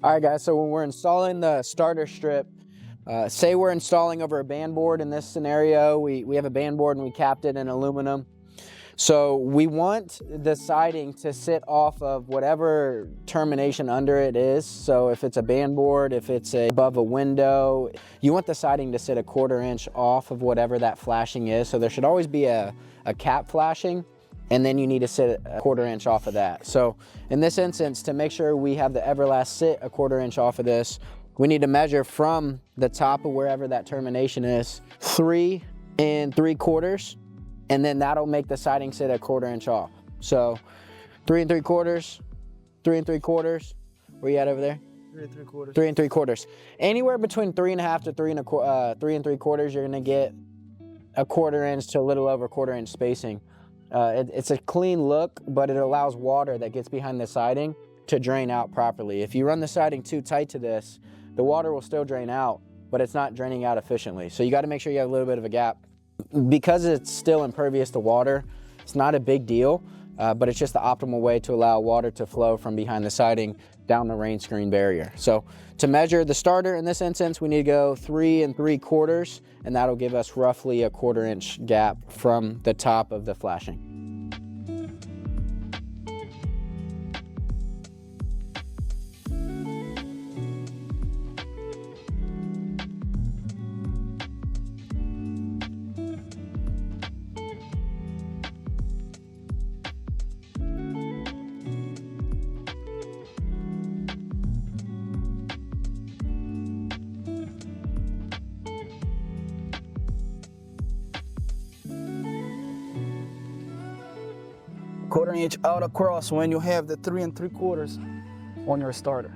All right, guys, so when we're installing the starter strip, say we're installing over a band board. In this scenario, we have a band board and we capped it in aluminum. So we want the siding to sit off of whatever termination under it is. So if it's a band board, if it's above a window, you want the siding to sit 1/4 inch off of whatever that flashing is. So there should always be a cap flashing, and then you need to sit 1/4 inch off of that. So in this instance, to make sure we have the Everlast sit 1/4 inch off of this, we need to measure from the top of wherever that termination is, 3 3/4, and then that'll make the siding sit 1/4 inch off. So 3 3/4, 3 3/4. Where you at over there? 3 3/4. 3 3/4. Anywhere between 3.5 to 3 3/4, you're gonna get 1/4 inch to a little over 1/4 inch spacing. It's a clean look, but it allows water that gets behind the siding to drain out properly. If you run the siding too tight to this, the water will still drain out, but it's not draining out efficiently. So you got to make sure you have a little bit of a gap. Because it's still impervious to water, it's not a big deal, but it's just the optimal way to allow water to flow from behind the siding down the rain screen barrier. So to measure the starter in this instance, we need to go 3 3/4, and that'll give us roughly 1/4 inch gap from the top of the flashing. Quarter inch out across when you have the 3 3/4 on your starter.